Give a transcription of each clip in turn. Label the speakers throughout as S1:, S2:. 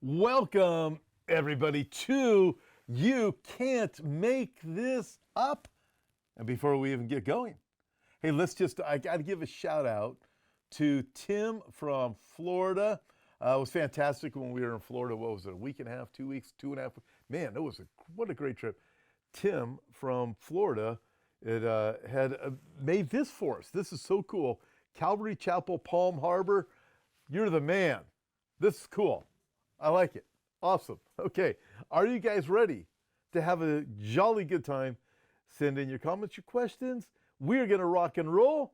S1: Welcome, everybody, to You Can't Make This Up. And before we even get going, hey, I got to give a shout out to Tim from Florida. It was fantastic when we were in Florida. What was it, a week and a half, 2 weeks, 2.5? Man, what a great trip. Tim from Florida had made this for us. This is so cool. Calvary Chapel, Palm Harbor. You're the man. This is cool. I like it. Awesome. Okay. Are you guys ready to have a jolly good time? Send in your comments, your questions. We're going to rock and roll.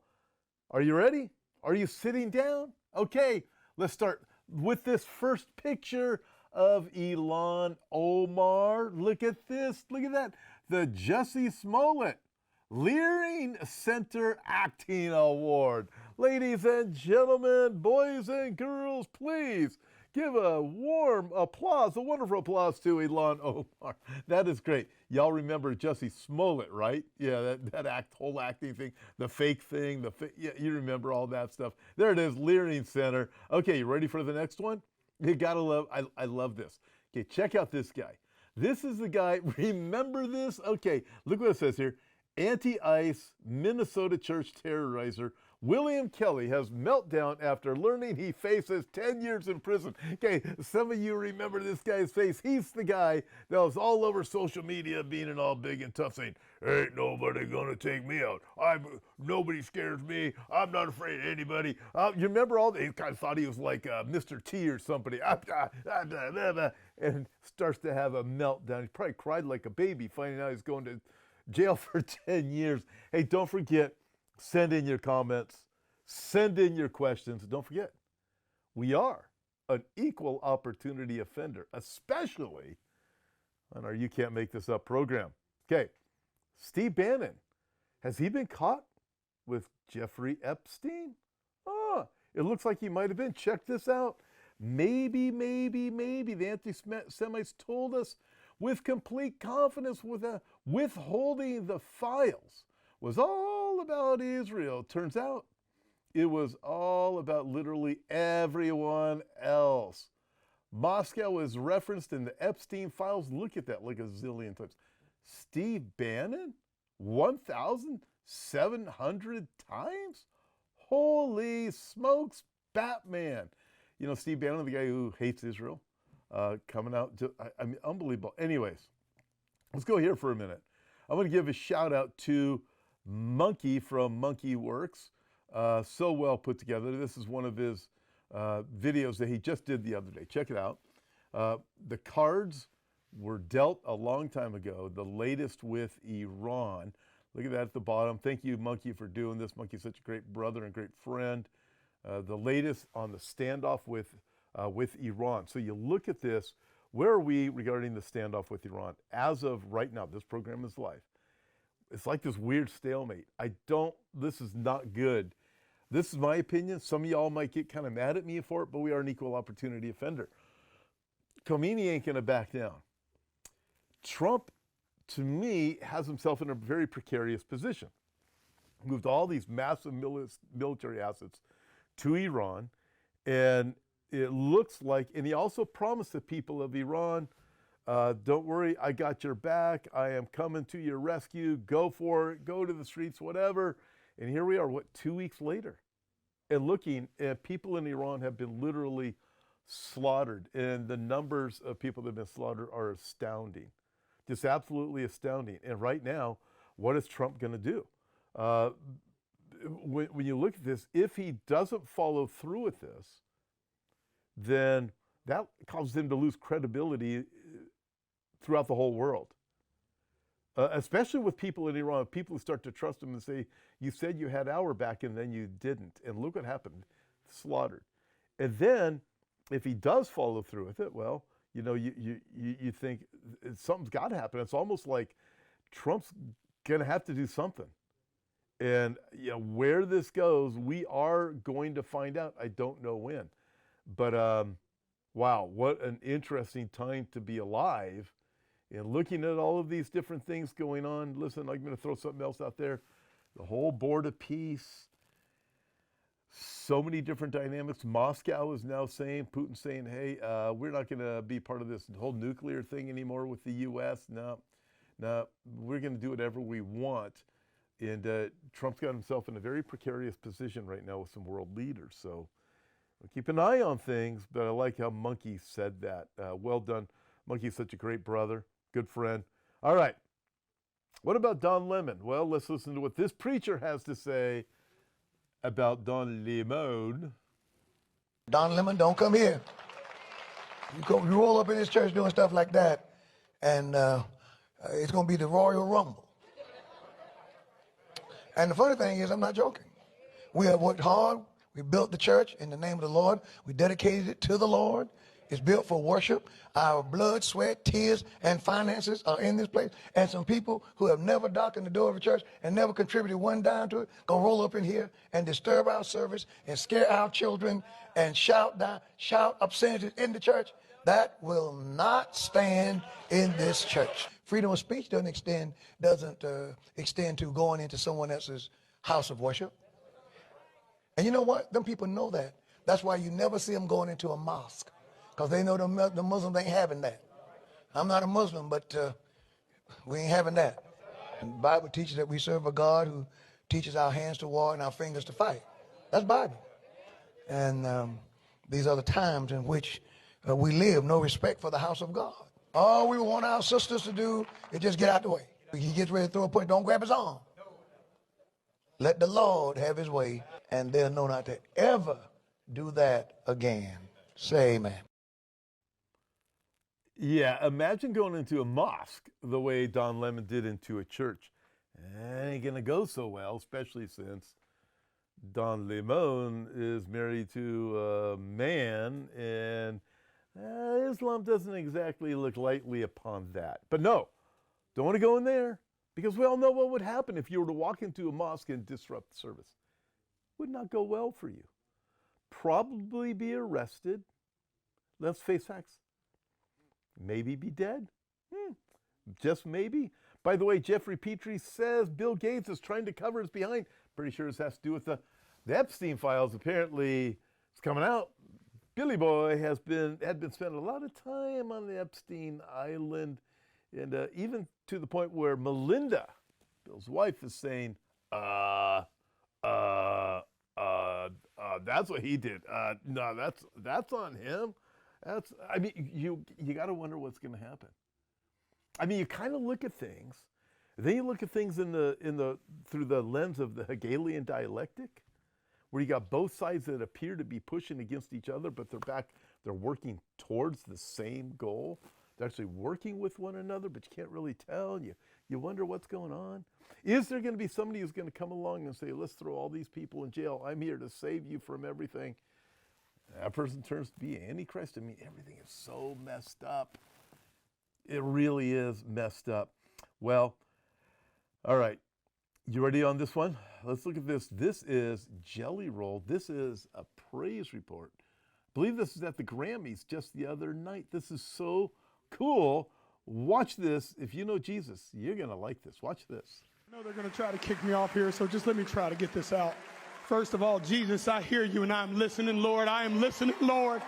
S1: Are you ready? Are you sitting down? Okay. Let's start with this first picture of Ilhan Omar. Look at this. Look at that. The Jussie Smollett Leering Center Acting Award. Ladies and gentlemen, boys and girls, please give a warm applause, a wonderful applause to Ilhan Omar. That is great. Y'all remember Jussie Smollett, right? Yeah, that whole acting thing, the fake thing, yeah, you remember all that stuff. There it is, Leering Center. Okay, you ready for the next one? You gotta love, I love this. Okay, check out this guy. This is the guy, remember this? Okay, look what it says here. Anti-ICE Minnesota church terrorizer William Kelly has meltdown after learning he faces 10 years in prison. Okay, some of you remember this guy's face. He's the guy that was all over social media being an all big and tough saying, ain't nobody gonna take me out. Nobody scares me. I'm not afraid of anybody. You remember all that? He kind of thought he was like Mr. T or somebody. And starts to have a meltdown. He probably cried like a baby finding out he's going to jail for 10 years. Hey, don't forget, send in your comments, send in your questions. Don't forget, we are an equal opportunity offender, especially on our You Can't Make This Up program. Okay, Steve Bannon, has he been caught with Jeffrey Epstein? Oh, it looks like he might have been. Check this out. Maybe the anti-Semites told us with complete confidence withholding the files was all about Israel. Turns out it was all about literally everyone else. Moscow is referenced in the Epstein files. Look at that, like a zillion times. Steve Bannon, 1,700 times? Holy smokes, Batman. You know, Steve Bannon, the guy who hates Israel, coming out, I mean, unbelievable. Anyways, let's go here for a minute. I want to give a shout out to Monkey from Monkey Works. So well put together. This is one of his videos that he just did the other day. Check it out. The cards were dealt a long time ago, the latest with Iran. Look at that at the bottom. Thank you, Monkey, for doing this. Monkey's such a great brother and great friend. The latest on the standoff with Iran. So you look at this. Where are we regarding the standoff with Iran? As of right now, this program is live. It's like this weird stalemate. This is not good. This is my opinion. Some of y'all might get kind of mad at me for it, but we are an equal opportunity offender. Khomeini ain't going to back down. Trump, to me, has himself in a very precarious position. Moved all these massive military assets to Iran, and it looks like, and he also promised the people of Iran, don't worry, I got your back. I am coming to your rescue. Go for it. Go to the streets, whatever. And here we are, 2 weeks later? And looking, people in Iran have been literally slaughtered. And the numbers of people that have been slaughtered are astounding. Just absolutely astounding. And right now, what is Trump going to do? When you look at this, if he doesn't follow through with this, then that causes him to lose credibility throughout the whole world, especially with people in Iran. People who start to trust him and say, you said you had our back and then you didn't. And look what happened, slaughtered. And then if he does follow through with it, well, you know, you think something's got to happen. It's almost like Trump's going to have to do something. And you know, where this goes, we are going to find out. I don't know when. But wow, what an interesting time to be alive and looking at all of these different things going on. Listen, I'm going to throw something else out there. The whole Board of Peace, So many different dynamics. Moscow is now saying, Putin's saying, hey, we're not going to be part of this whole nuclear thing anymore with the U.S. No, we're going to do whatever we want. And Trump's got himself in a very precarious position right now with some world leaders. So we'll keep an eye on things, but I like how Monkey said that. Well done. Monkey's such a great brother, good friend. All right. What about Don Lemon? Well, let's listen to what this preacher has to say about Don Lemon.
S2: Don Lemon, don't come here. You roll up in this church doing stuff like that, and it's going to be the Royal Rumble. And the funny thing is, I'm not joking. We have worked hard. We built the church in the name of the Lord. We dedicated it to the Lord. It's built for worship. Our blood, sweat, tears, and finances are in this place. And some people who have never darkened the door of a church and never contributed one dime to it, gonna roll up in here and disturb our service and scare our children and shout obscenities in the church. That will not stand in this church. Freedom of speech doesn't extend to going into someone else's house of worship. And you know what? Them people know that. That's why you never see them going into a mosque, because they know the Muslims ain't having that. I'm not a Muslim, but we ain't having that. And the Bible teaches that we serve a God who teaches our hands to war and our fingers to fight. That's Bible. And these are the times in which we live. No respect for the house of God. All we want our sisters to do is just get out the way. He gets ready to throw a punch, don't grab his arm. Let the Lord have his way, and they'll know not to ever do that again. Say amen.
S1: Yeah, imagine going into a mosque the way Don Lemon did into a church. It ain't going to go so well, especially since Don Lemon is married to a man, and Islam doesn't exactly look lightly upon that. But no, don't want to go in there, because we all know what would happen if you were to walk into a mosque and disrupt the service. Would not go well for you. Probably be arrested. Let's face facts. Maybe be dead. Just maybe. By the way, Jeffrey Petrie says Bill Gates is trying to cover his behind. Pretty sure this has to do with the Epstein files. Apparently, it's coming out. Billy Boy had been spending a lot of time on the Epstein island, and even to the point where Melinda, Bill's wife, is saying, that's what he did. No, that's on him. You got to wonder what's going to happen. I mean, you kind of look at things, then you look at things through the lens of the Hegelian dialectic, where you got both sides that appear to be pushing against each other, but they're working towards the same goal. They're actually working with one another, but you can't really tell. You wonder what's going on. Is there going to be somebody who's going to come along and say, let's throw all these people in jail. I'm here to save you from everything. That person turns to be Antichrist. I mean, everything is so messed up. It really is messed up. Well, all right. You ready on this one? Let's look at this. This is Jelly Roll. This is a praise report. I believe this is at the Grammys just the other night. This is so cool. Watch this. If you know Jesus, you're going to like this. Watch this.
S3: I know they're going to try to kick me off here, so just let me try to get this out. First of all, Jesus, I hear you and I'm listening, Lord. I am listening, Lord.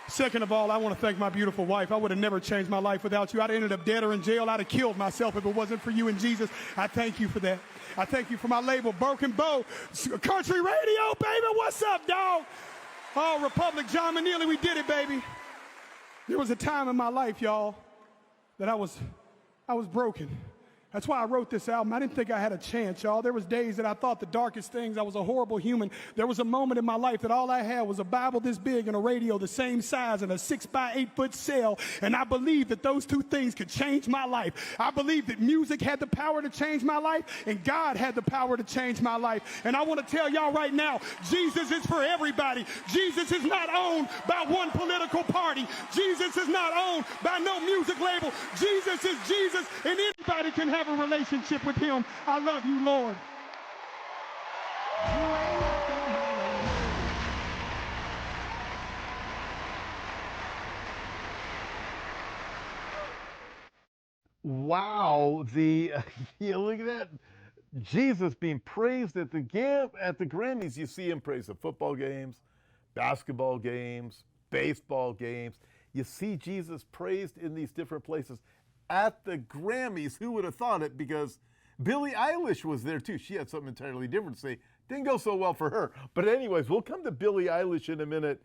S3: Second of all, I want to thank my beautiful wife. I would have never changed my life without you. I'd have ended up dead or in jail. I'd have killed myself if it wasn't for you and Jesus. I thank you for that. I thank you for my label, Broken Bow, Country Radio, baby. What's up, dog? Oh, Republic, John Manili, we did it, baby. There was a time in my life, y'all, that I was broken. That's why I wrote this album. I didn't think I had a chance, y'all. There was days that I thought the darkest things. I was a horrible human. There was a moment in my life that all I had was a Bible this big and a radio the same size and a 6x8 foot cell. And I believed that those two things could change my life. I believed that music had the power to change my life and God had the power to change my life. And I want to tell y'all right now, Jesus is for everybody. Jesus is not owned by one political party. Jesus is not owned by no music label. Jesus is Jesus, and anybody can have a relationship with him. I love you, Lord.
S1: Wow, you look at that. Jesus being praised at the Grammys. You see him praised at football games, basketball games, baseball games. You see Jesus praised in these different places. At the Grammys, who would have thought it? Because Billie Eilish was there too. She had something entirely different to say. Didn't go so well for her. But anyways, we'll come to Billie Eilish in a minute.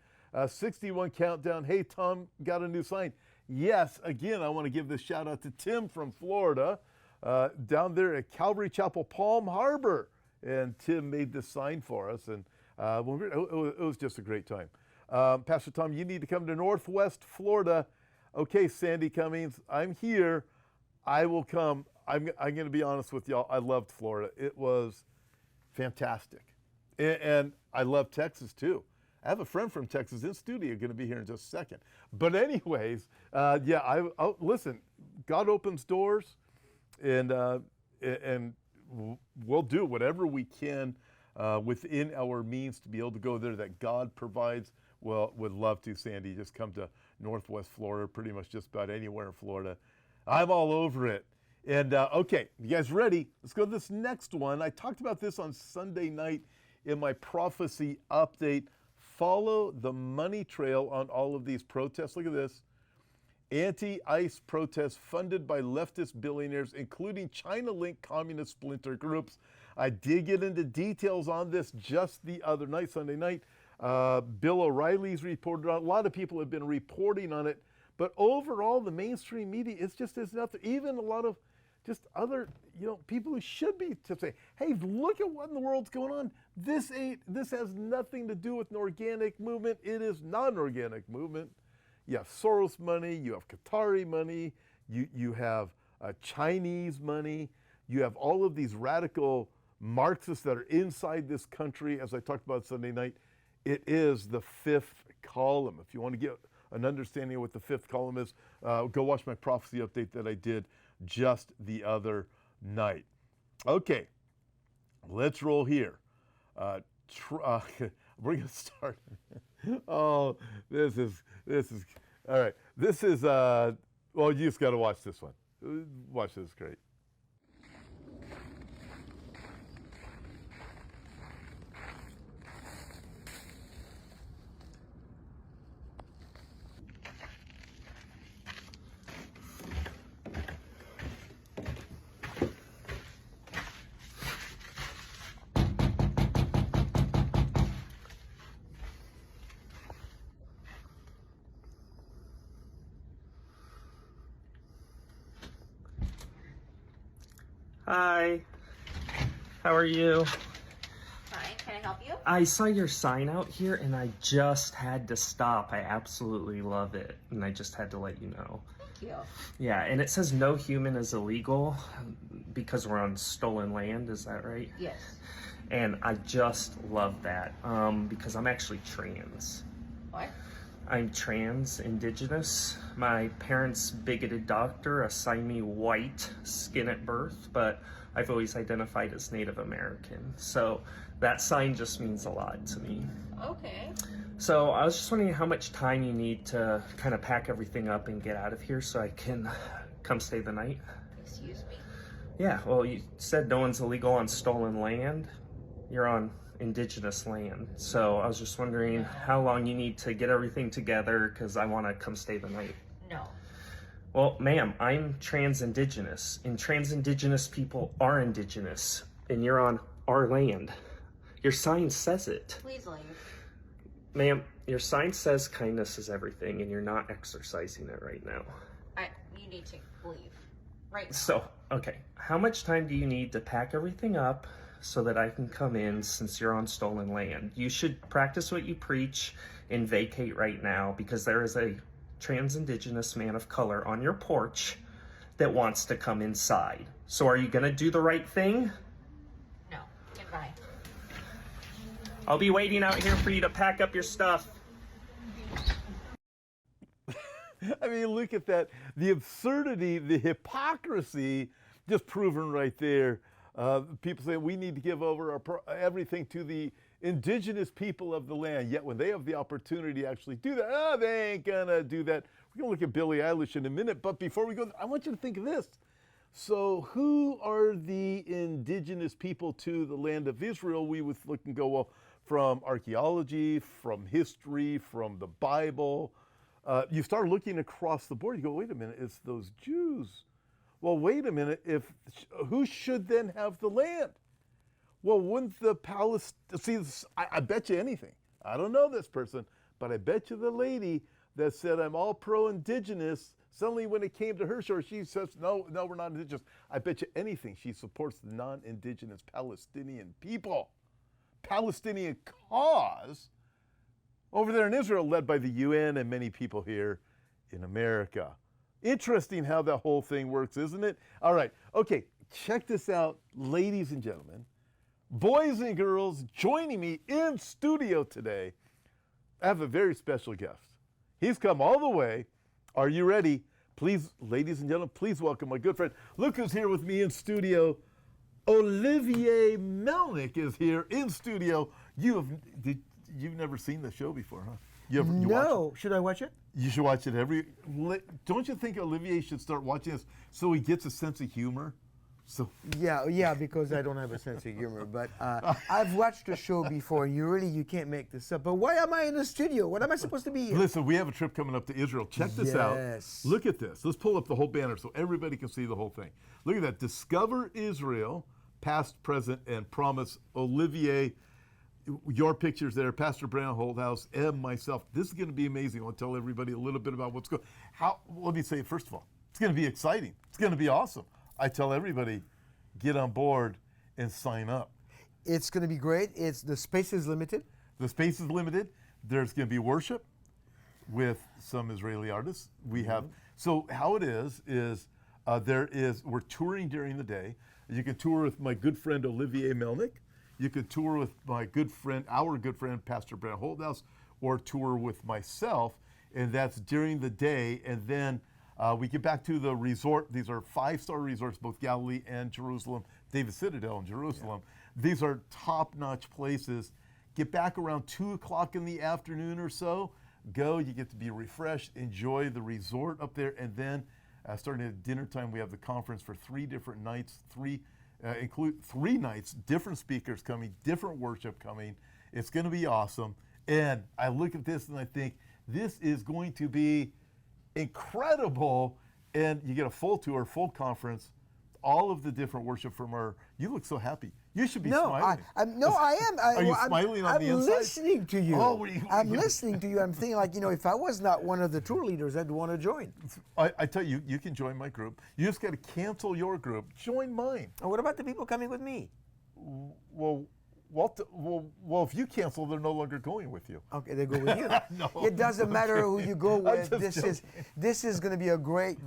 S1: 61 countdown. Hey, Tom, got a new sign. Yes, again, I want to give this shout out to Tim from Florida, down there at Calvary Chapel, Palm Harbor. And Tim made this sign for us. And it was just a great time. Pastor Tom, you need to come to Northwest Florida. Okay, Sandy Cummings, I'm here. I will come. I'm going to be honest with y'all. I loved Florida. It was fantastic. And I love Texas too. I have a friend from Texas in studio going to be here in just a second. But anyways, listen, God opens doors, and we'll do whatever we can within our means to be able to go there that God provides. Well, would love to, Sandy. Just come to Northwest Florida, pretty much just about anywhere in Florida. I'm all over it. And okay, you guys ready? Let's go to this next one. I talked about this on Sunday night in my prophecy update. Follow the money trail on all of these protests. Look at this. Anti-ICE protests funded by leftist billionaires, including China-linked communist splinter groups. I did get into details on this just the other night, Sunday night. Bill O'Reilly's reported on it. A lot of people have been reporting on it. But overall, the mainstream media, there's nothing. Even a lot of just other, people who should be to say, hey, look at what in the world's going on. This has nothing to do with an organic movement. It is not an organic movement. You have Soros money, you have Qatari money, you have Chinese money, you have all of these radical Marxists that are inside this country, as I talked about Sunday night. It is the fifth column. If you want to get an understanding of what the fifth column is, go watch my prophecy update that I did just the other night. Okay, let's roll here. We're going to start. Oh, this is, all right. This is, well, you just got to watch this one. Watch this, great.
S4: Hi, how are you?
S5: Fine, can I help you?
S4: I saw your sign out here and I just had to stop. I absolutely love it and I just had to let you know.
S5: Thank you.
S4: Yeah, and it says no human is illegal because we're on stolen land, is that right?
S5: Yes.
S4: And I just love that because I'm actually trans.
S5: What?
S4: I'm trans, indigenous. My parents' bigoted doctor assigned me white skin at birth, but I've always identified as Native American. So that sign just means a lot to me.
S5: Okay.
S4: So I was just wondering how much time you need to kind of pack everything up and get out of here so I can come stay the night.
S5: Excuse me?
S4: Yeah, well, you said no one's illegal on stolen land. You're on indigenous land. So I was just wondering how long you need to get everything together because I want to come stay the night.
S5: No.
S4: Well, ma'am, I'm trans-indigenous, and trans-indigenous people are indigenous, and you're on our land. Your sign says it.
S5: Please leave.
S4: Ma'am, your sign says kindness is everything, and you're not exercising it right now.
S5: You need to leave. Right now.
S4: So, okay, how much time do you need to pack everything up so that I can come in since you're on stolen land? You should practice what you preach and vacate right now because there is a trans-indigenous man of color on your porch that wants to come inside. So are you gonna do the right thing?
S5: No. Goodbye.
S4: I'll be waiting out here for you to pack up your stuff.
S1: I mean, look at that. The absurdity, the hypocrisy, just proven right there. People say we need to give over everything to the indigenous people of the land. Yet when they have the opportunity to actually do that, they ain't gonna do that. We're gonna look at Billie Eilish in a minute. But before we go, I want you to think of this. So who are the indigenous people to the land of Israel? We would look and go, well, from archaeology, from history, from the Bible. You start looking across the board, you go, wait a minute, it's those Jews. Well, wait a minute, who should then have the land? Well, wouldn't the I bet you anything. I don't know this person, but I bet you the lady that said, I'm all pro-indigenous, suddenly when it came to her shore, she says, no, we're not indigenous. I bet you anything she supports the non-indigenous Palestinian people. Palestinian cause over there in Israel, led by the UN and many people here in America. Interesting how that whole thing works, isn't it? All right, okay, check this out, ladies and gentlemen. Boys and girls, joining me in studio today, I have a very special guest. He's come all the way. Are you ready? Please, ladies and gentlemen, please welcome my good friend. Look who's here with me in studio. Olivier Melnick is here in studio. You've never seen the show before, huh? You
S6: No. Should I watch it?
S1: You should watch it don't you think Olivier should start watching this so he gets a sense of humor? So
S6: Yeah, because I don't have a sense of humor. But I've watched the show before, and you can't make this up. But why am I in the studio? What am I supposed to be here?
S1: listen, we have a trip coming up to Israel. Check this out.
S6: Yes.
S1: Look at this. Let's pull up the whole banner so everybody can see the whole thing. Look at that. Discover Israel, past, present, and promise. Olivier, your pictures there, Pastor Brandon Holthouse, and myself. This is going to be amazing. I'll tell everybody a little bit about what's going on. Let me say, first of all, it's going to be exciting. It's going to be awesome. I tell everybody, get on board and sign up.
S6: It's going to be great. The space is limited.
S1: The space is limited. There's going to be worship with some Israeli artists. We have, so how it is we're touring during the day. You can tour with my good friend Olivier Melnick. You can tour with our good friend, Pastor Brandon Holthouse, or tour with myself, and that's during the day. And then we get back to the resort. These are 5-star resorts, both Galilee and Jerusalem, David Citadel in Jerusalem. Yeah. These are top-notch places. Get back around 2 o'clock in the afternoon or so. Go, you get to be refreshed, enjoy the resort up there, and then starting at dinner time, we have the conference for 3 different nights, include 3 nights, different speakers coming, different worship coming. It's going to be awesome. And I look at this and I think, this is going to be incredible. And you get a full tour, full conference, all of the different worship from you look so happy. You should be smiling.
S6: I am.
S1: Are you smiling on the inside?
S6: I'm listening to you.
S1: Oh,
S6: I'm listening to you. I'm thinking if I was not one of the tour leaders, I'd want to join.
S1: I tell you, you can join my group. You just got to cancel your group. Join mine.
S6: And what about the people coming with me?
S1: Well, if you cancel, they're no longer going with you.
S6: Okay, they go with you.
S1: No,
S6: it doesn't matter who you go with.
S1: This
S6: This is going to be a great.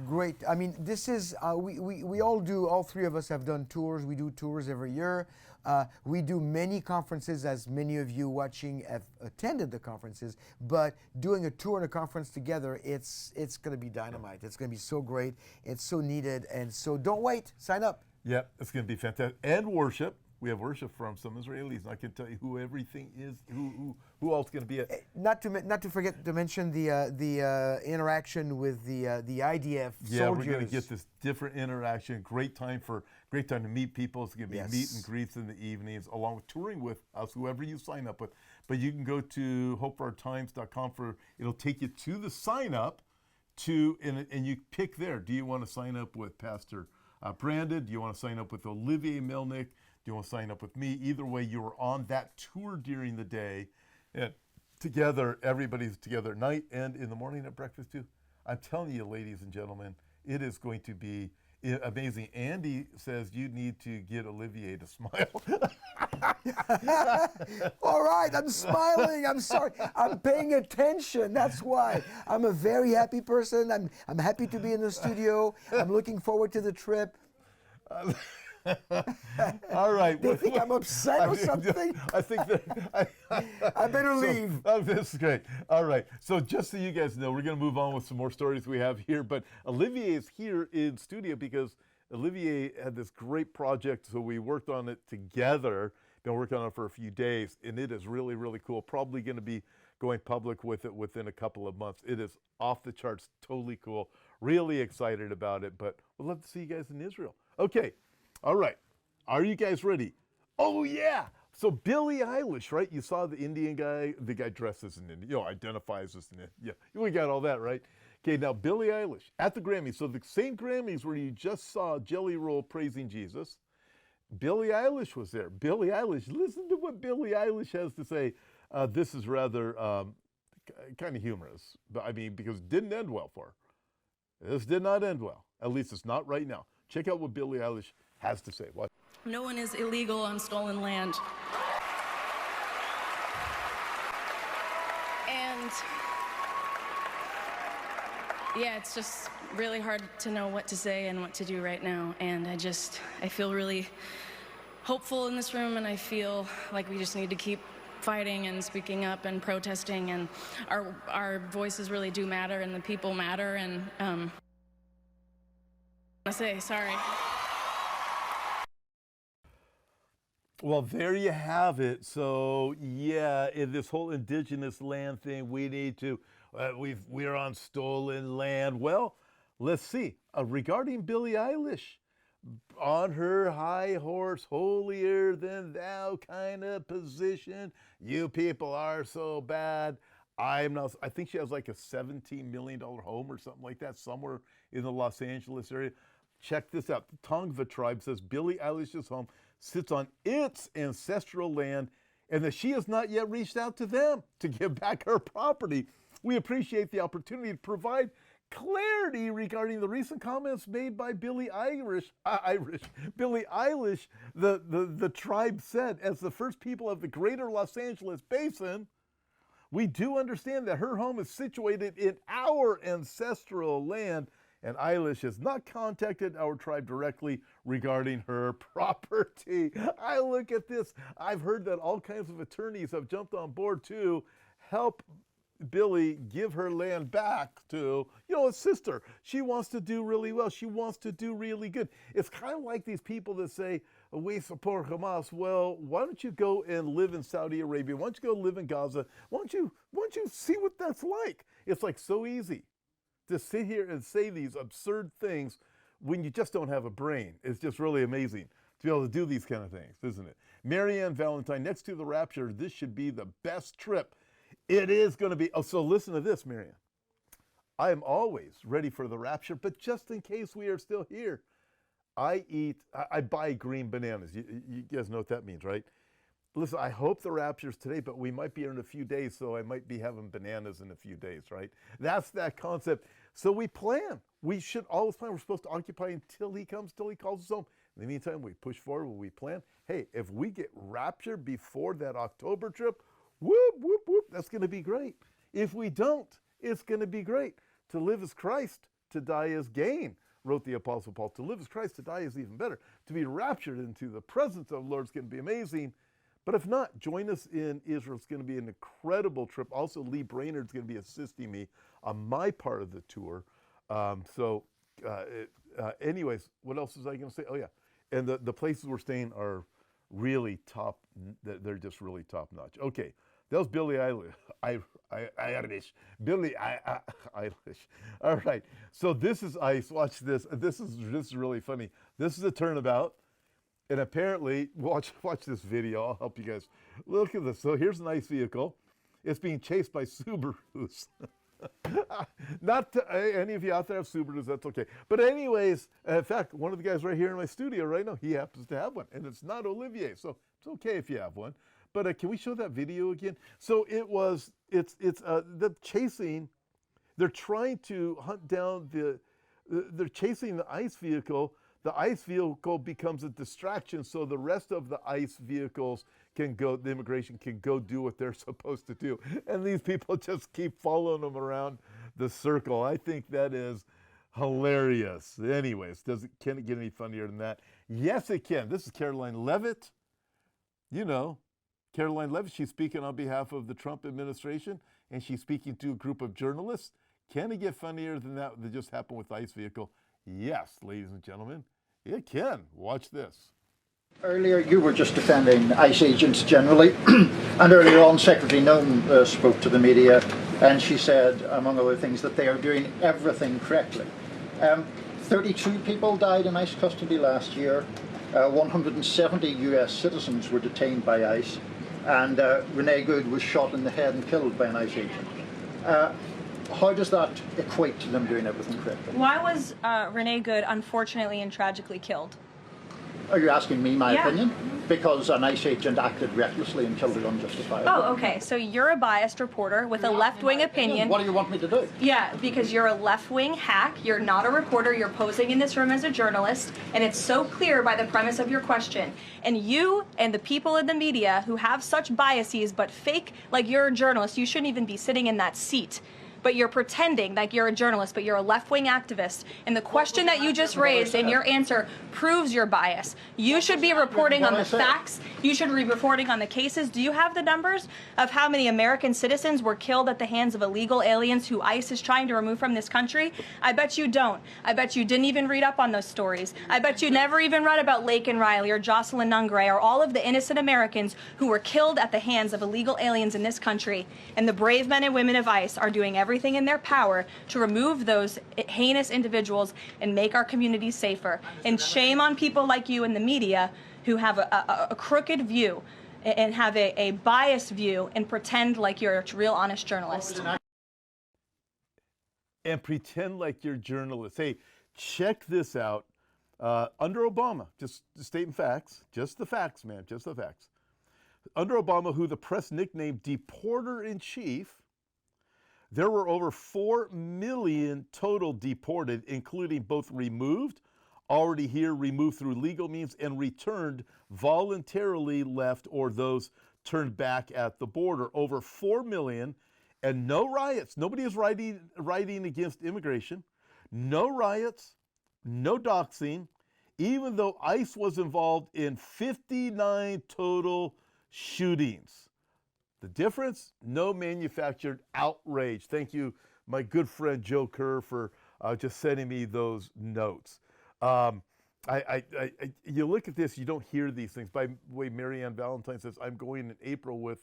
S6: I mean, this is we all 3 of us have done tours. We do tours every year. We do many conferences, as many of you watching have attended the conferences. But doing a tour and a conference together, it's going to be dynamite. It's going to be so great. It's so needed, and so don't wait. Sign up.
S1: Yeah, it's going to be fantastic. And worship. We have worship from some Israelis. I can tell you who everything is. Who else is going to be at?
S6: Not to forget to mention the interaction with the IDF soldiers.
S1: Yeah, we're going to get this different interaction. Great time to meet people. It's going to be meet and greets in the evenings, along with touring with us, whoever you sign up with. But you can go to hopeforOurtimes.com it'll take you to the sign up and you pick there. Do you want to sign up with Pastor Brandon? Do you want to sign up with Olivier Melnick? Do you want to sign up with me? Either way, you are on that tour during the day. And together, everybody's together at night and in the morning at breakfast too. I'm telling you, ladies and gentlemen, it is going to be amazing. Andy says you need to get Olivier to smile.
S6: All right, I'm smiling. I'm sorry. I'm paying attention. That's why. I'm a very happy person. I'm happy to be in the studio. I'm looking forward to the trip.
S1: All right.
S6: They think I'm upset or something?
S1: I think that
S6: I better leave.
S1: This is great. All right. So just so you guys know, we're going to move on with some more stories we have here. But Olivier is here in studio because Olivier had this great project. So we worked on it together. Been working on it for a few days. And it is really, really cool. Probably going to be going public with it within a couple of months. It is off the charts, totally cool. Really excited about it, but we'd love to see you guys in Israel. Okay, all right. Are you guys ready? Oh, yeah. So Billie Eilish, right? You saw the Indian guy, the guy dressed as an Indian, identifies as an Indian. Yeah, we got all that, right? Okay, now Billie Eilish at the Grammys. So the same Grammys where you just saw Jelly Roll praising Jesus, Billie Eilish was there. Billie Eilish, listen to what Billie Eilish has to say. This is rather kind of humorous, but I mean, because it didn't end well for her. This did not end well. At least it's not right now. Check out what Billie Eilish has to say. What?
S7: No one is illegal on stolen land. And yeah, it's just really hard to know what to say and what to do right now. And I feel really hopeful in this room, and I feel like we just need to keep fighting and speaking up and protesting, and our voices really do matter, and the people matter, and I say sorry.
S1: Well, there you have it. So, yeah, in this whole indigenous land thing, we need to, we're on stolen land. Well, let's see. Regarding Billie Eilish, on her high horse, holier than thou kind of position, you people are so bad. I think she has like a $17 million home or something like that somewhere in the Los Angeles area. Check this out. The Tongva tribe says Billie Eilish's home sits on its ancestral land and that she has not yet reached out to them to give back her property. We appreciate the opportunity to provide clarity regarding the recent comments made by Billie Eilish. Billie Eilish, the tribe said, as the first people of the greater Los Angeles basin, we do understand that her home is situated in our ancestral land, and Eilish has not contacted our tribe directly regarding her property. I look at this. I've heard that all kinds of attorneys have jumped on board to help Billie give her land back to, a sister. She wants to do really well. She wants to do really good. It's kind of like these people that say, we support Hamas. Well, why don't you go and live in Saudi Arabia? Why don't you go live in Gaza? Why don't you see what that's like? It's like so easy to sit here and say these absurd things when you just don't have a brain. It's just really amazing to be able to do these kind of things, isn't it? Marianne Valentine, next to the rapture, this should be the best trip. It is going to be. Oh, so listen to this, Marianne. I am always ready for the rapture, but just in case we are still here, I buy green bananas. You guys know what that means, right? Listen, I hope the rapture's today, but we might be here in a few days, so I might be having bananas in a few days, right? That's that concept. So we plan. We should always plan. We're supposed to occupy until he comes, till he calls us home. In the meantime, we push forward, we plan. Hey, if we get raptured before that October trip, whoop, whoop, whoop, that's going to be great. If we don't, it's going to be great. To live is Christ, to die is gain, wrote the Apostle Paul. To live is Christ, to die is even better. To be raptured into the presence of the Lord is going to be amazing. But if not, join us in Israel. It's going to be an incredible trip. Also, Lee Brainerd's going to be assisting me on my part of the tour. Anyways, what else was I going to say? Oh, yeah. And the places we're staying are really top. They're just really top notch. Okay. That was Billie Eilish. Billie Eilish. All right. So this is ICE. Watch this. This is really funny. This is a turnabout. And apparently, watch this video. I'll help you guys. Look at this. So here's an ICE vehicle. It's being chased by Subarus. Not to, any of you out there have Subarus, that's okay. But anyways, in fact, one of the guys right here in my studio right now, he happens to have one. And it's not Olivier, so it's okay if you have one. But can we show that video again? So it's the chasing. They're trying to hunt down they're chasing the ICE vehicle. The ICE vehicle becomes a distraction, so the rest of the ICE vehicles can go, the immigration can go do what they're supposed to do. And these people just keep following them around the circle. I think that is hilarious. Anyways, can it get any funnier than that? Yes, it can. This is Caroline Levitt. Caroline Levitt, she's speaking on behalf of the Trump administration, and she's speaking to a group of journalists. Can it get funnier than that just happened with the ICE vehicle? Yes, ladies and gentlemen, it can. Watch this.
S8: Earlier, you were just defending ICE agents generally, and earlier on, Secretary Noem spoke to the media, and she said, among other things, that they are doing everything correctly. 32 people died in ICE custody last year. 170 US citizens were detained by ICE, and Renee Good was shot in the head and killed by an ICE agent. How does that equate to them doing everything correctly?
S9: Why was Renee Good unfortunately and tragically killed?
S8: Are you asking me my
S9: Yeah.
S8: opinion? Because an ICE agent acted recklessly and killed her unjustifiably.
S9: Oh, okay. So you're a biased reporter with a left-wing opinion.
S8: What do you want me to do?
S9: Yeah, because you're a left-wing hack. You're not a reporter. You're posing in this room as a journalist, and it's so clear by the premise of your question. And you and the people in the media who have such biases but fake like you're a journalist, you shouldn't even be sitting in that seat. But you're pretending like you're a journalist, but you're a left-wing activist. And the question that you just raised and your answer proves your bias. You should be reporting on the facts. You should be reporting on the cases. Do you have the numbers of how many American citizens were killed at the hands of illegal aliens who ICE is trying to remove from this country? I bet you don't. I bet you didn't even read up on those stories. I bet you never even read about Laken Riley or Jocelyn Nungray or all of the innocent Americans who were killed at the hands of illegal aliens in this country. And the brave men and women of ICE are doing everything in their power to remove those heinous individuals and make our communities safer. And shame on people like you in the media who have a crooked view and have a biased view and pretend like you're a real honest journalist.
S1: And pretend like you're journalists. Hey, check this out. Under Obama, just stating facts, just the facts, man, just the facts. Under Obama, who the press nicknamed Deporter-in-Chief, there were over 4 million total deported, including both removed, already here, removed through legal means, and returned voluntarily left, or those turned back at the border. Over 4 million, and no riots. Nobody is rioting against immigration. No riots, no doxing, even though ICE was involved in 59 total shootings. The difference? No manufactured outrage. Thank you, my good friend Joe Kerr, for just sending me those notes. You look at this, you don't hear these things. By the way, Marianne Valentine says, I'm going in April with...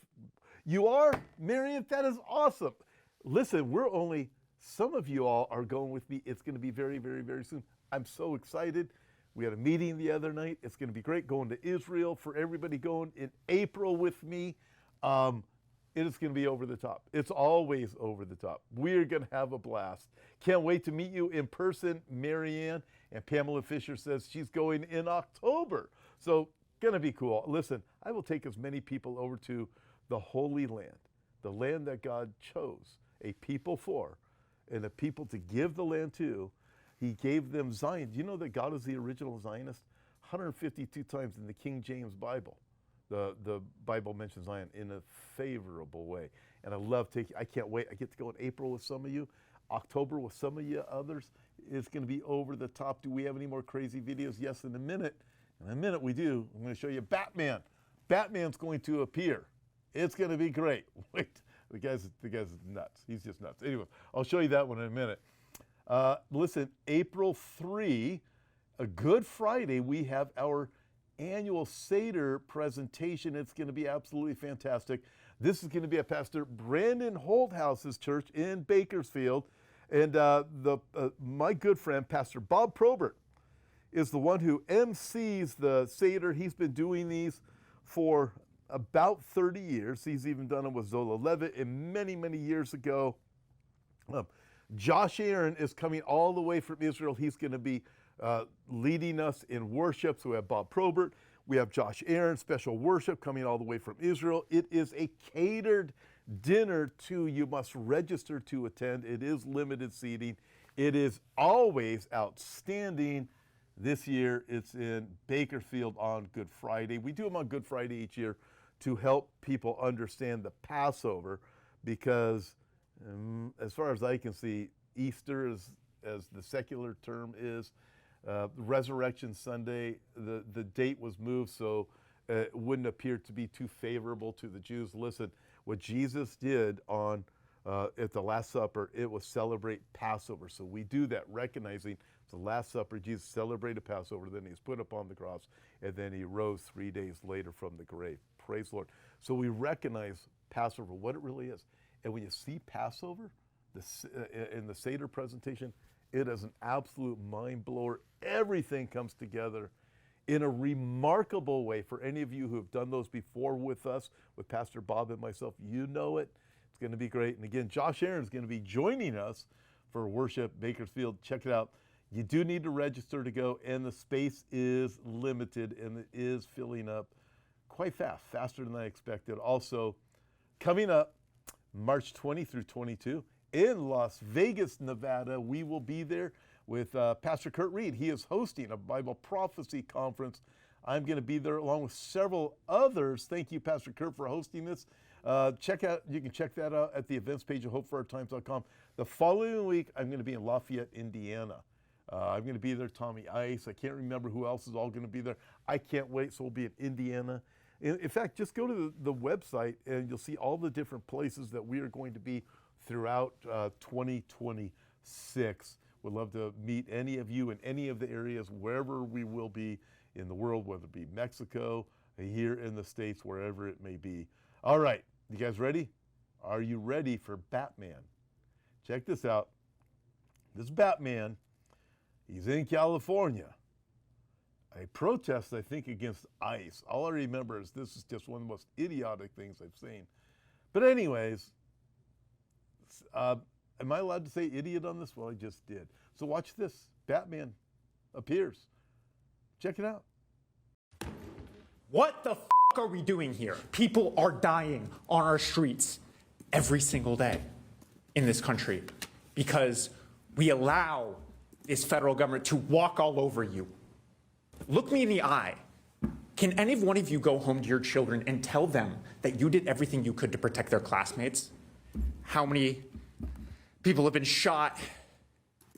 S1: You are? Marianne, that is awesome. Listen, some of you all are going with me. It's going to be very, very, very soon. I'm so excited. We had a meeting the other night. It's going to be great going to Israel for everybody going in April with me. It is going to be over the top. It's always over the top. We're going to have a blast. Can't wait to meet you in person, Marianne. And Pamela Fisher says she's going in October. So, going to be cool. Listen, I will take as many people over to the Holy Land, the land that God chose a people for, and a people to give the land to. He gave them Zion. Do you know that God is the original Zionist? 152 times in the King James Bible. The Bible mentions Zion in a favorable way. And I love I can't wait. I get to go in April with some of you, October with some of you others. It's going to be over the top. Do we have any more crazy videos? Yes, in a minute. In a minute we do. I'm going to show you Batman. Batman's going to appear. It's going to be great. Wait, the guy's nuts. He's just nuts. Anyway, I'll show you that one in a minute. Listen, April 3, a Good Friday, we have our annual Seder presentation. It's going to be absolutely fantastic. This is going to be at Pastor Brandon Holthouse's church in Bakersfield. And my good friend, Pastor Bob Probert, is the one who MCs the Seder. He's been doing these for about 30 years. He's even done them with Zola Levitt and many, many years ago. Josh Aaron is coming all the way from Israel. He's going to be leading us in worship. So we have Bob Probert. We have Josh Aaron, special worship coming all the way from Israel. It is a catered dinner too. You must register to attend. It is limited seating. It is always outstanding. This year it's in Bakersfield on Good Friday. We do them on Good Friday each year to help people understand the Passover, because as far as I can see, Easter is, as the secular term is, Resurrection Sunday, the date was moved so it wouldn't appear to be too favorable to the Jews. Listen, what Jesus did on at the Last Supper, it was celebrate Passover. So we do that, recognizing the Last Supper, Jesus celebrated Passover, then he was put up on the cross, and then he rose 3 days later from the grave. Praise the Lord. So we recognize Passover, what it really is. And when you see Passover in the Seder presentation, It is an absolute mind blower. Everything comes together in a remarkable way. For any of you who have done those before with us, with Pastor Bob and myself, you know it. It's going to be great. And again, Josh Aaron is going to be joining us for worship, Bakersfield. Check it out. You do need to register to go, and the space is limited, and it is filling up quite fast, faster than I expected. Also, coming up March 20 through 22 in Las Vegas, Nevada, we will be there with Pastor Kurt Reed. He is hosting a Bible prophecy conference. I'm going to be there along with several others. Thank you, Pastor Kurt, for hosting this. You can check that out at the events page of hopeforourtimes.com. The following week, I'm going to be in Lafayette, Indiana. I'm going to be there, Tommy Ice. I can't remember who else is all going to be there. I can't wait, so we'll be in Indiana. In fact, just go to the website and you'll see all the different places that we are going to be throughout 2026. Would love to meet any of you in any of the areas, wherever we will be in the world, whether it be Mexico, here in the States, wherever it may be. All right, you guys ready? Are you ready for Batman? Check this out. This Batman, he's in California. A protest, I think, against ICE. All I remember is this is just one of the most idiotic things I've seen. But anyways, am I allowed to say idiot on this? Well, I just did. So watch this. Batman appears. Check it out.
S10: What the f*** are we doing here? People are dying on our streets every single day in this country because we allow this federal government to walk all over you. Look me in the eye. Can any one of you go home to your children and tell them that you did everything you could to protect their classmates? How many people have been shot?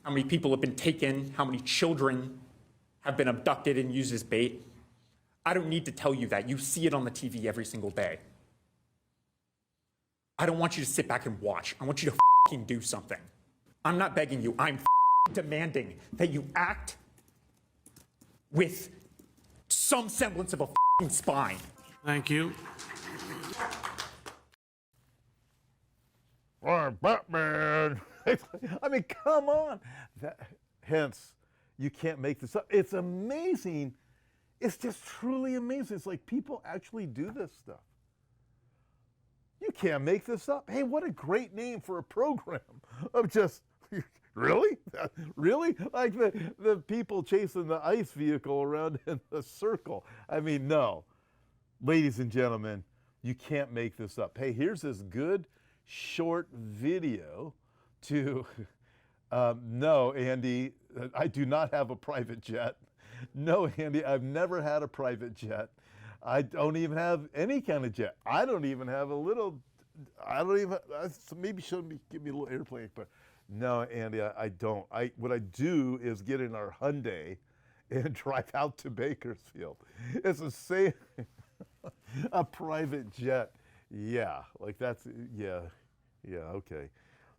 S10: How many people have been taken? How many children have been abducted and used as bait? I don't need to tell you that. You see it on the TV every single day. I don't want you to sit back and watch. I want you to f***ing do something. I'm not begging you. I'm demanding that you act with some semblance of a f***ing spine.
S11: Thank you.
S1: Batman. I mean, come on. Hence, you can't make this up. It's amazing. It's just truly amazing. It's like people actually do this stuff. You can't make this up. Hey, what a great name for a program of just, really? Really? Like the people chasing the ICE vehicle around in a circle. I mean, no. Ladies and gentlemen, you can't make this up. Hey, here's this good short video to, no, Andy, I do not have a private jet. No, Andy, I've never had a private jet. I don't even have any kind of jet. I don't even have a little, maybe give me a little airplane, but no, Andy, I don't. What I do is get in our Hyundai and drive out to Bakersfield. It's the same, a private jet. Yeah, like that's, yeah, okay.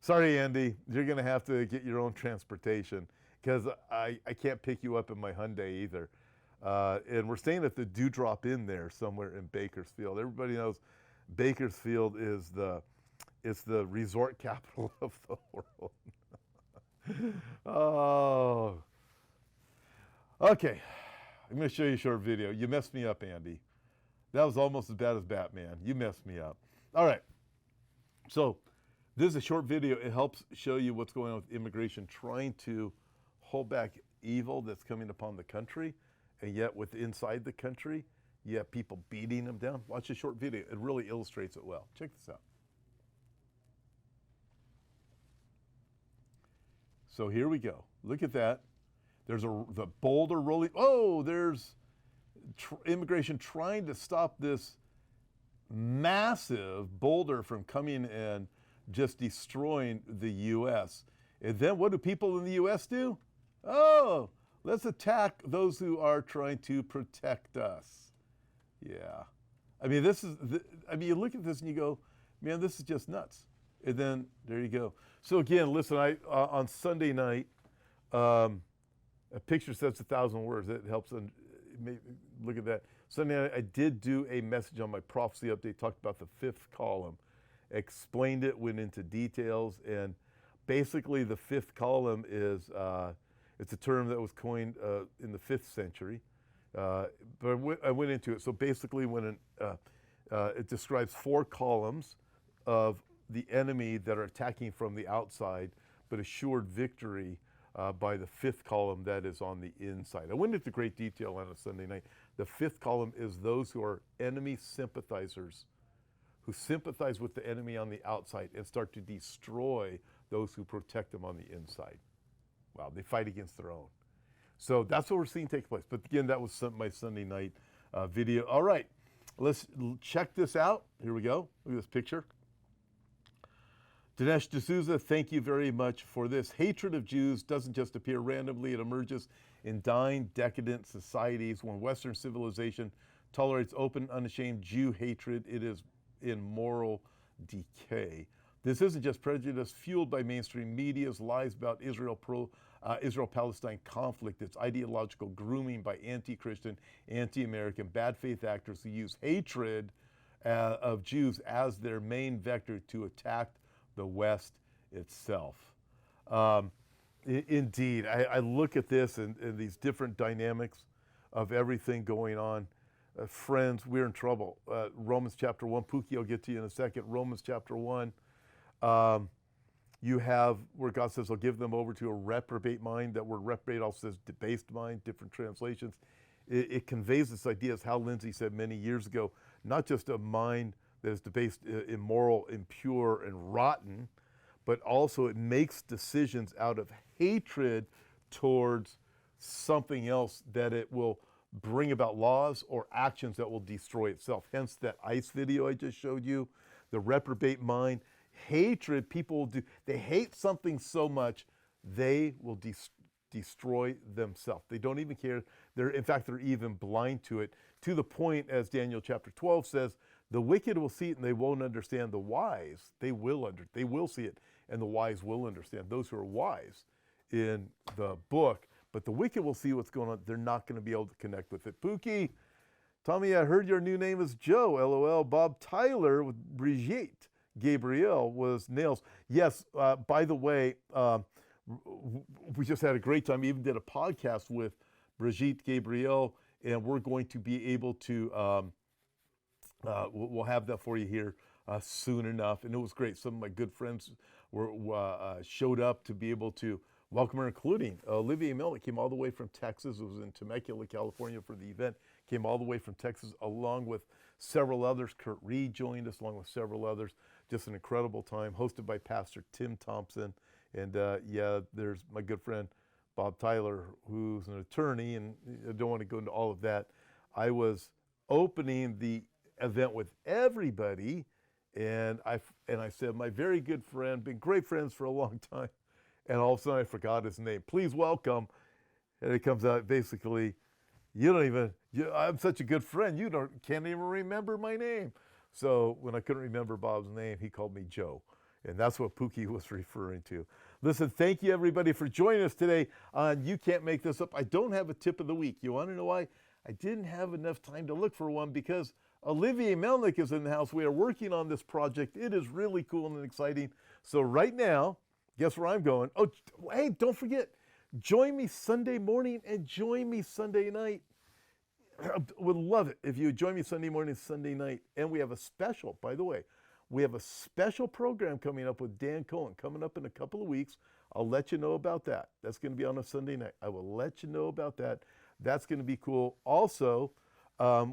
S1: Sorry, Andy, you're gonna have to get your own transportation because I can't pick you up in my Hyundai either. And we're staying at the Dewdrop Inn there somewhere in Bakersfield. Everybody knows Bakersfield is the resort capital of the world. Oh. Okay, I'm gonna show you a short video. You messed me up, Andy. That was almost as bad as Batman. You messed me up. All right, so this is a short video. It helps show you what's going on with immigration, trying to hold back evil that's coming upon the country, and yet inside the country, you have people beating them down. Watch a short video. It really illustrates it well. Check this out. So here we go. Look at that. There's the boulder rolling. Oh, there's immigration trying to stop this massive boulder from coming and just destroying the U.S. And then what do people in the U.S. do? Oh, let's attack those who are trying to protect us. Yeah. I mean, you look at this and you go, man, this is just nuts. And then there you go. So again, listen, on Sunday night, a picture says 1,000 words. It helps look at that. Sunday night, I did do a message on my prophecy update, talked about the fifth column, explained it, went into details, and Basically, the fifth column is it's a term that was coined in the 5th century, but I went into it. So basically, when it describes 4 columns of the enemy that are attacking from the outside, but assured victory by the 5th column that is on the inside. I went into great detail on a Sunday night. The 5th column is those who are enemy sympathizers, who sympathize with the enemy on the outside and start to destroy those who protect them on the inside. Wow, they fight against their own. So that's what we're seeing take place. But again, that was my Sunday night video. All right, let's check this out. Here we go. Look at this picture. Dinesh D'Souza, thank you very much for this. Hatred of Jews doesn't just appear randomly. It emerges in dying, decadent societies. When Western civilization tolerates open, unashamed Jew hatred, it is in moral decay. This isn't just prejudice fueled by mainstream media's lies about Israel-Palestine conflict. It's ideological grooming by anti-Christian, anti-American, bad faith actors who use hatred of Jews as their main vector to attack the West itself. Indeed, I look at this and these different dynamics of everything going on. Friends, we're in trouble. Romans chapter 1, Pookie, I'll get to you in a second. Romans chapter 1. You have where God says, I'll give them over to a reprobate mind. That word reprobate also says debased mind, different translations. It conveys this idea, as Hal Lindsey said many years ago, not just a mind that is debased, immoral, impure, and rotten, but also it makes decisions out of hatred towards something else that it will bring about laws or actions that will destroy itself. Hence that ICE video I just showed you, the reprobate mind. Hatred, people will do, they hate something so much, they will destroy themselves. They don't even care. In fact, they're even blind to it, to the point, as Daniel chapter 12 says, the wicked will see it and they won't understand. The wise, they will see it, and the wise will understand. Those who are wise in the book, but the wicked will see what's going on. They're not going to be able to connect with it. Pookie, Tommy, I heard your new name is Joe, LOL. Bob Tyler with Brigitte Gabriel was Nails. Yes, by the way, we just had a great time. We even did a podcast with Brigitte Gabriel, and we're going to be able to, we'll have that for you here soon enough. And it was great. Some of my good friends showed up to be able to welcome her, including Olivia Milne came all the way from Texas. It was in Temecula, California for the event. Came all the way from Texas along with several others. Kurt Reed joined us along with several others. Just an incredible time, hosted by Pastor Tim Thompson. And yeah, there's my good friend Bob Tyler, who's an attorney, and I don't want to go into all of that. I was opening the event with everybody, and I said, my very good friend, been great friends for a long time, and all of a sudden I forgot his name. Please welcome, and it comes out basically, I'm such a good friend, can't even remember my name. So when I couldn't remember Bob's name, he called me Joe. And that's what Pookie was referring to. Listen, thank you everybody for joining us today on You Can't Make This Up. I don't have a tip of the week. You want to know why? I didn't have enough time to look for one because Olivier Melnick is in the house. We are working on this project. It is really cool and exciting. So right now, guess where I'm going? Oh, hey, don't forget, join me Sunday morning and join me Sunday night. I would love it if you would join me Sunday morning, Sunday night. And we have a special, by the way, we have a special program coming up with Dan Cohen coming up in a couple of weeks. I'll let you know about that. That's going to be on a Sunday night. I will let you know about that. That's going to be cool. Also,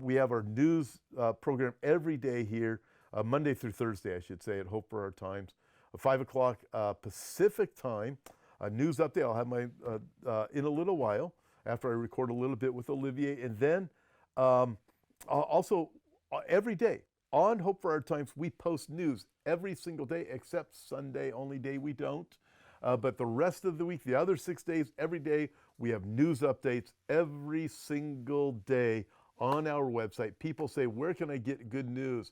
S1: we have our news program every day here, Monday through Thursday, I should say, at Hope for Our Times, 5 o'clock Pacific time. News update. I'll have my in a little while after I record a little bit with Olivier. And then also every day on Hope for Our Times, we post news every single day except Sunday, only day we don't. But the rest of the week, the other 6 days, every day, we have news updates every single day on our website. People say, where can I get good news?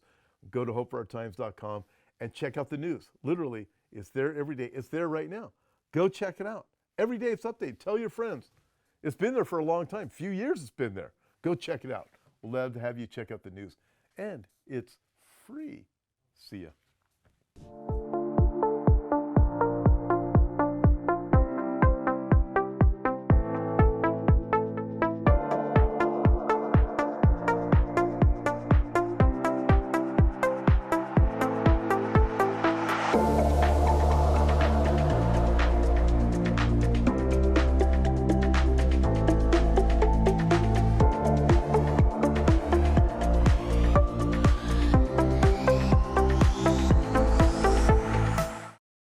S1: Go to hopeforourtimes.com and check out the news. Literally, it's there every day. It's there right now. Go check it out. Every day it's updated. Tell your friends. It's been there for a long time. Few years it's been there. Go check it out. We'll love to have you check out the news. And it's free. See ya.